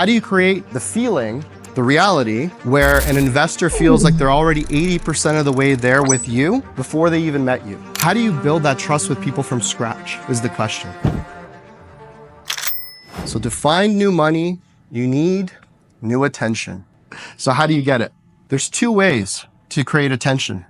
How do you create the feeling, the reality, where an investor feels like they're already 80% of the way there with you before they even met you? How do you build that trust with people from scratch is the question. So to find new money, you need new attention. So how do you get it? There's two ways to create attention.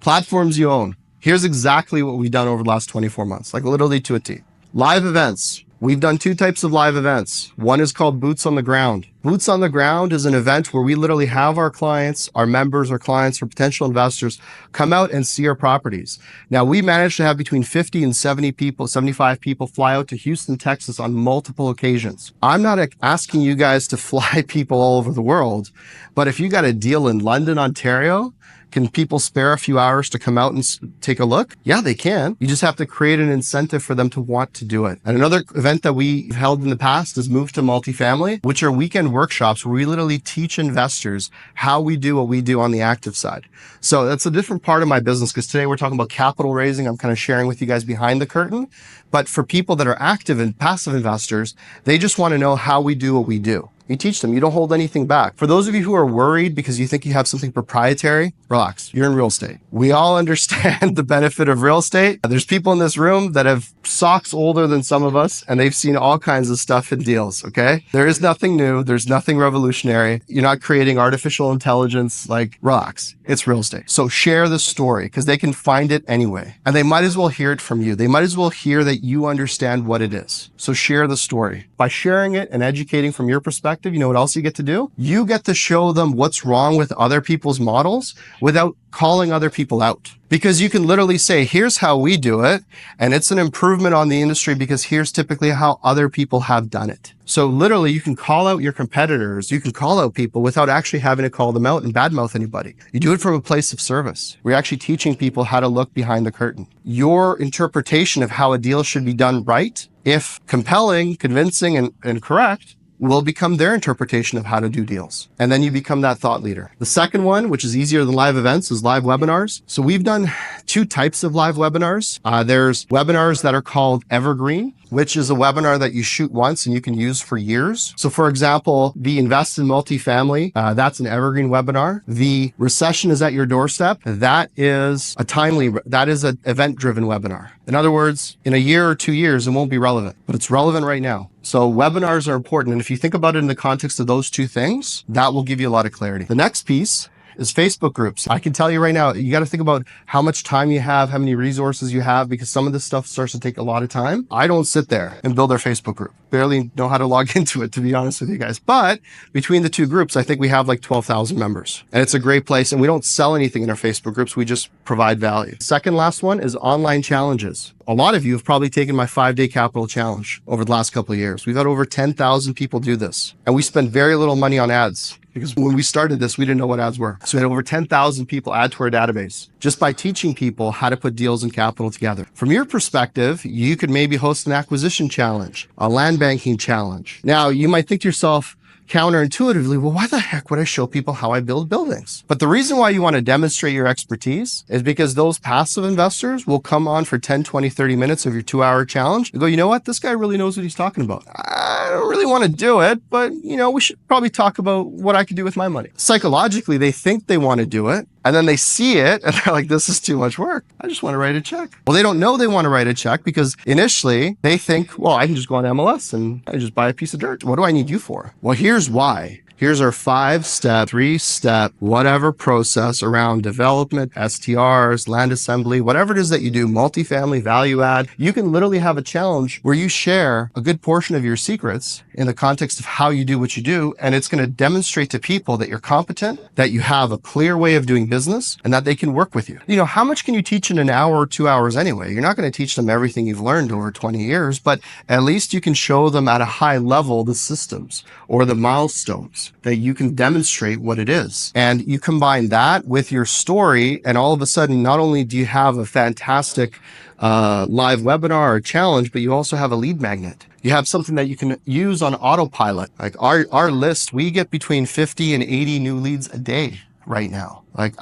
Platforms you own. Here's exactly what we've done over the last 24 months, like literally to a T. Live events. We've done two types of live events. One is called Boots on the Ground. Boots on the Ground is an event where we literally have our clients, our members, our clients, or potential investors come out and see our properties. Now, we managed to have between 50 and 70 people, 75 people fly out to Houston, Texas on multiple occasions. I'm not asking you guys to fly people all over the world, but if you got a deal in London, Ontario, can people spare a few hours to come out and take a look? Yeah, they can. You just have to create an incentive for them to want to do it. And another event that we've held in the past is Move to Multifamily, which are weekend workshops where we literally teach investors how we do what we do on the active side. So that's a different part of my business, because today we're talking about capital raising. I'm kind of sharing with you guys behind the curtain. But for people that are active and passive investors, they just want to know how we do what we do. You teach them. You don't hold anything back. For those of you who are worried because you think you have something proprietary, relax. You're in real estate. We all understand the benefit of real estate. There's people in this room that have socks older than some of us, and they've seen all kinds of stuff in deals, okay? There is nothing new. There's nothing revolutionary. You're not creating artificial intelligence. Like, relax. It's real estate. So share the story, because they can find it anyway. And they might as well hear it from you. They might as well hear that you understand what it is. So share the story. By sharing it and educating from your perspective, you know what else you get to do? You get to show them what's wrong with other people's models without calling other people out. Because you can literally say, here's how we do it, and it's an improvement on the industry because here's typically how other people have done it. So literally you can call out your competitors, you can call out people without actually having to call them out and badmouth anybody. You do it from a place of service. We're actually teaching people how to look behind the curtain. Your interpretation of how a deal should be done right, if compelling, convincing, and correct, will become their interpretation of how to do deals. And then you become that thought leader. The second one, which is easier than live events, is live webinars. So we've done two types of live webinars. There's webinars that are called Evergreen, which is a webinar that you shoot once and you can use for years. So for example, the Invest in Multifamily, that's an Evergreen webinar. The Recession is at Your Doorstep, that is an event-driven webinar. In other words, in a year or 2 years, it won't be relevant, but it's relevant right now. So webinars are important. And if you think about it in the context of those two things, that will give you a lot of clarity. The next piece is Facebook groups. I can tell you right now, you got to think about how much time you have, how many resources you have, because some of this stuff starts to take a lot of time. I don't sit there and build our Facebook group. Barely know how to log into it, to be honest with you guys. But between the two groups, I think we have like 12,000 members, and it's a great place. And we don't sell anything in our Facebook groups. We just provide value. Second last one is online challenges. A lot of you have probably taken my 5-day capital challenge over the last couple of years. We've had over 10,000 people do this, and we spend very little money on ads. Because when we started this, we didn't know what ads were. So we had over 10,000 people add to our database just by teaching people how to put deals and capital together. From your perspective, you could maybe host an acquisition challenge, a land banking challenge. Now, you might think to yourself, counterintuitively, well, why the heck would I show people how I build buildings? But the reason why you want to demonstrate your expertise is because those passive investors will come on for 10, 20, 30 minutes of your 2-hour challenge and go, you know what? This guy really knows what he's talking about. I don't really want to do it, but we should probably talk about what I could do with my money. Psychologically, they think they want to do it. And then they see it and they're like, this is too much work. I just want to write a check. Well, they don't know they want to write a check because initially they think, well, I can just go on MLS and I just buy a piece of dirt. What do I need you for? Well, here's why. Here's our 5-step, 3-step, whatever process around development, STRs, land assembly, whatever it is that you do, multifamily, value add. You can literally have a challenge where you share a good portion of your secrets in the context of how you do what you do. And it's going to demonstrate to people that you're competent, that you have a clear way of doing business, and that they can work with you. How much can you teach in an hour or 2 hours anyway? You're not going to teach them everything you've learned over 20 years, but at least you can show them at a high level the systems or the milestones that you can demonstrate what it is. And you combine that with your story, and all of a sudden, not only do you have a fantastic live webinar or challenge, but you also have a lead magnet. You have something that you can use on autopilot. Like our list, we get between 50 and 80 new leads a day right now. Like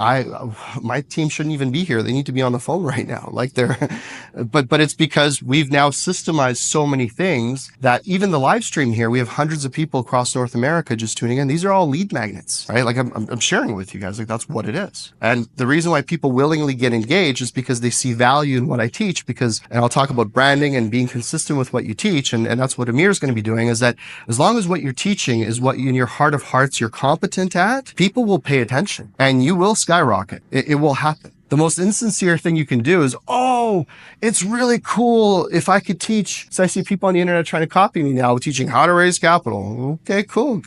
my team shouldn't even be here. They need to be on the phone right now. Like but it's because we've now systemized so many things that even the live stream here, we have hundreds of people across North America just tuning in. These are all lead magnets, right? Like I'm sharing with you guys, like that's what it is. And the reason why people willingly get engaged is because they see value in what I teach, and I'll talk about branding and being consistent with what you teach. And that's what Amir's going to be doing, is that as long as what you're teaching is what in your heart of hearts you're competent at, people will pay attention and you will skyrocket. It will happen. The most insincere thing you can do is, oh, it's really cool if I could teach. So I see people on the internet trying to copy me now, teaching how to raise capital. Okay, cool.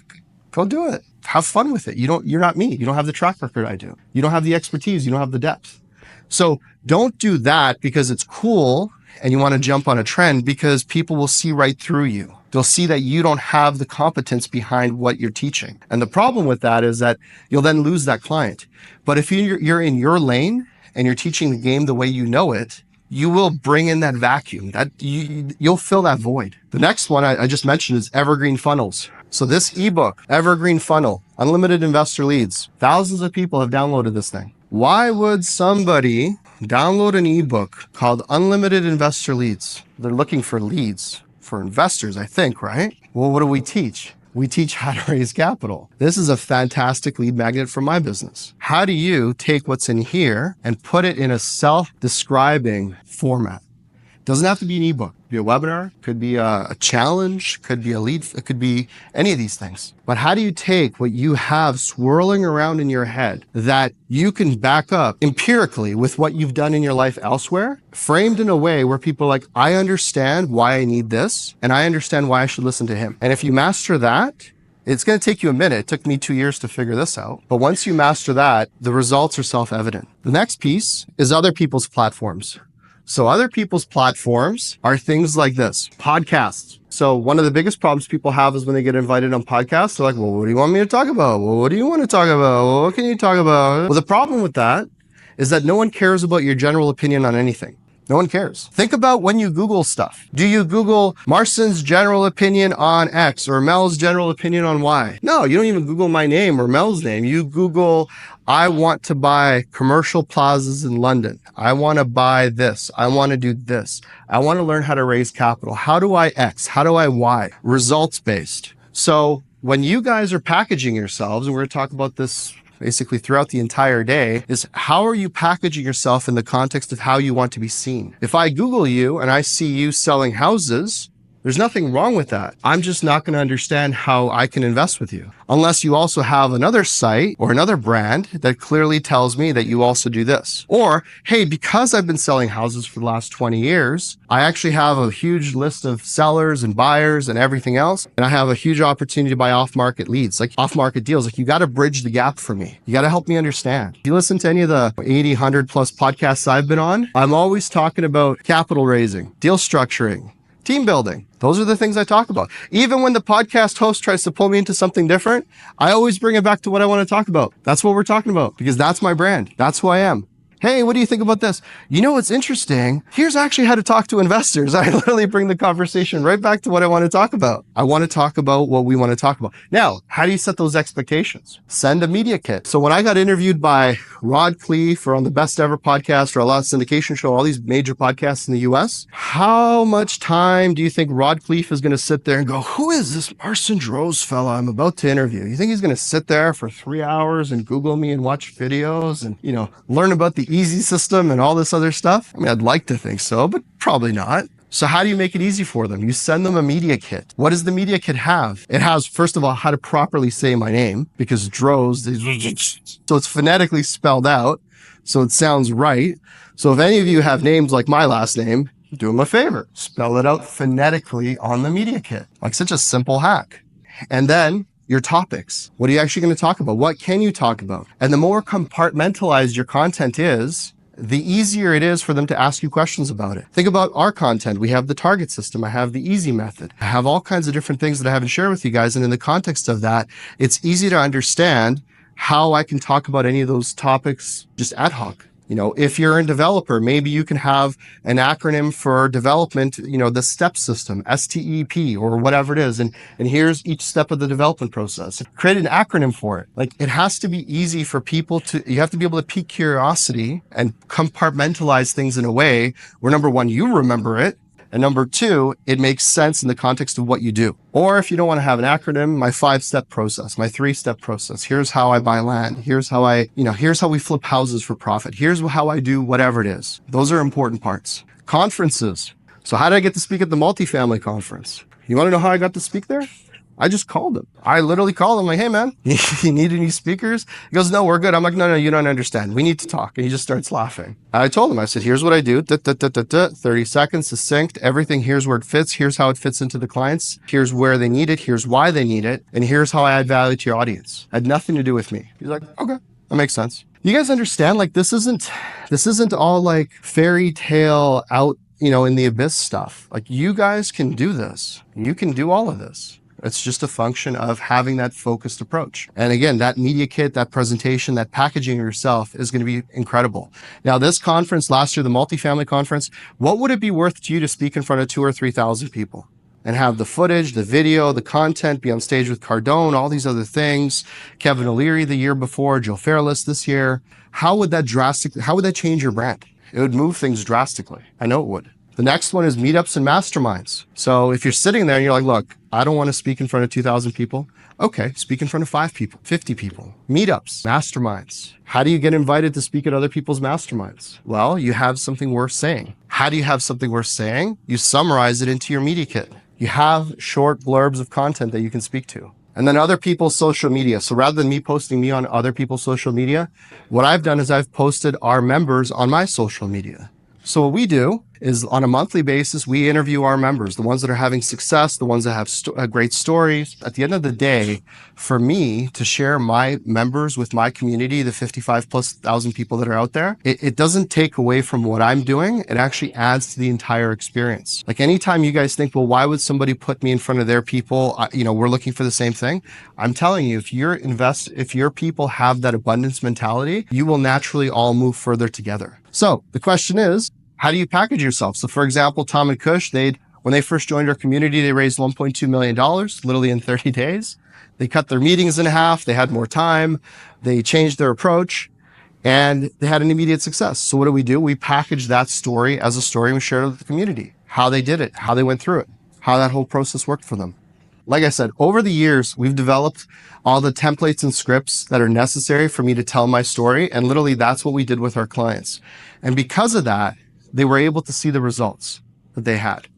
Go do it. Have fun with it. You're not me. You don't have the track record I do. You don't have the expertise. You don't have the depth. So don't do that because it's cool and you want to jump on a trend, because people will see right through you. They'll see that you don't have the competence behind what you're teaching. And the problem with that is that you'll then lose that client. But if you're in your lane and you're teaching the game the way you know it, you will bring in that vacuum. That you'll fill that void. The next one I just mentioned is Evergreen Funnels. So this ebook, Evergreen Funnel, Unlimited Investor Leads, thousands of people have downloaded this thing. Why would somebody download an ebook called Unlimited Investor Leads? They're looking for leads for investors, I think, right? Well, what do we teach? We teach how to raise capital. This is a fantastic lead magnet for my business. How do you take what's in here and put it in a self-describing format? Doesn't have to be an ebook. Could be a webinar, could be a challenge, could be a lead, it could be any of these things. But how do you take what you have swirling around in your head that you can back up empirically with what you've done in your life elsewhere, framed in a way where people are like, I understand why I need this, and I understand why I should listen to him. And if you master that, it's going to take you a minute. It took me 2 years to figure this out. But once you master that, the results are self-evident. The next piece is other people's platforms. So other people's platforms are things like this, podcasts. So one of the biggest problems people have is when they get invited on podcasts, they're like, well, what do you want me to talk about? Well, what do you want to talk about? Well, what can you talk about? Well, the problem with that is that no one cares about your general opinion on anything. No one cares. Think about when you Google stuff. Do you Google Marcin's general opinion on X or Mel's general opinion on Y? No, you don't even Google my name or Mel's name. You Google, I want to buy commercial plazas in London. I want to buy this. I want to do this. I want to learn how to raise capital. How do I X? How do I Y? Results based. So when you guys are packaging yourselves, and we're going to talk about this basically throughout the entire day, is how are you packaging yourself in the context of how you want to be seen? If I Google you and I see you selling houses, there's nothing wrong with that. I'm just not going to understand how I can invest with you unless you also have another site or another brand that clearly tells me that you also do this. Or, hey, because I've been selling houses for the last 20 years, I actually have a huge list of sellers and buyers and everything else. And I have a huge opportunity to buy off-market leads, like off-market deals. Like you got to bridge the gap for me. You got to help me understand. If you listen to any of the 80, 100 plus podcasts I've been on, I'm always talking about capital raising, deal structuring, team building. Those are the things I talk about. Even when the podcast host tries to pull me into something different, I always bring it back to what I want to talk about. That's what we're talking about because that's my brand. That's who I am. Hey, what do you think about this? You know what's interesting? Here's actually how to talk to investors. I literally bring the conversation right back to what I want to talk about. I want to talk about what we want to talk about. Now, how do you set those expectations? Send a media kit. So when I got interviewed by Rod Cleef or on the Best Ever podcast or a lot of syndication show, all these major podcasts in the US, how much time do you think Rod Cleef is going to sit there and go, who is this Marcin Drozdz fella I'm about to interview? You think he's going to sit there for 3 hours and Google me and watch videos and, learn about the easy system and all this other stuff? I mean, I'd like to think so, but probably not. So how do you make it easy for them? You send them a media kit. What does the media kit have? It has, first of all, how to properly say my name, because Drozdz, so it's phonetically spelled out, so it sounds right. So if any of you have names like my last name, do them a favor. Spell it out phonetically on the media kit. Like such a simple hack. And then your topics. What are you actually going to talk about? What can you talk about? And the more compartmentalized your content is, the easier it is for them to ask you questions about it. Think about our content. We have the target system. I have the easy method. I have all kinds of different things that I haven't shared with you guys. And in the context of that, it's easy to understand how I can talk about any of those topics just ad hoc. If you're a developer, maybe you can have an acronym for development, the STEP system, STEP or whatever it is. And here's each step of the development process. Create an acronym for it. Like, it has to be easy for people you have to be able to pique curiosity and compartmentalize things in a way where, number one, you remember it. And number two, it makes sense in the context of what you do. Or if you don't want to have an acronym, my 5-step process, my 3-step process. Here's how I buy land. Here's how here's how we flip houses for profit. Here's how I do whatever it is. Those are important parts. Conferences. So how did I get to speak at the multifamily conference? You want to know how I got to speak there? I just called him. I literally called him like, hey man, you need any speakers? He goes, no, we're good. I'm like, no, you don't understand. We need to talk. And he just starts laughing. I told him, I said, here's what I do. 30 seconds, succinct, everything. Here's where it fits. Here's how it fits into the clients. Here's where they need it. Here's why they need it. And here's how I add value to your audience. It had nothing to do with me. He's like, okay, that makes sense. You guys understand? Like, this isn't all like fairy tale out, in the abyss stuff. Like, you guys can do this. You can do all of this. It's just a function of having that focused approach. And again, that media kit, that presentation, that packaging yourself is going to be incredible. Now, this conference last year, the multifamily conference, what would it be worth to you to speak in front of 2,000 or 3,000 people and have the footage, the video, the content, be on stage with Cardone, all these other things, Kevin O'Leary the year before, Joe Fairless this year? How would that change your brand? It would move things drastically. I know it would. The next one is meetups and masterminds. So if you're sitting there and you're like, look, I don't want to speak in front of 2,000 people. Okay, speak in front of 5 people, 50 people. Meetups, masterminds. How do you get invited to speak at other people's masterminds? Well, you have something worth saying. How do you have something worth saying? You summarize it into your media kit. You have short blurbs of content that you can speak to. And then other people's social media. So rather than me posting me on other people's social media, what I've done is I've posted our members on my social media. So what we do is on a monthly basis, we interview our members, the ones that are having success, the ones that have great stories. At the end of the day, for me to share my members with my community, the 55,000+ people that are out there, it doesn't take away from what I'm doing. It actually adds to the entire experience. Like, anytime you guys think, well, why would somebody put me in front of their people? We're looking for the same thing. I'm telling you, if your people have that abundance mentality, you will naturally all move further together. So the question is, how do you package yourself? So for example, Tom and Kush, when they first joined our community, they raised $1.2 million, literally in 30 days. They cut their meetings in half. They had more time. They changed their approach and they had an immediate success. So what do? We package that story as a story and we share it with the community, how they did it, how they went through it, how that whole process worked for them. Like I said, over the years, we've developed all the templates and scripts that are necessary for me to tell my story. And literally that's what we did with our clients. And because of that, they were able to see the results that they had.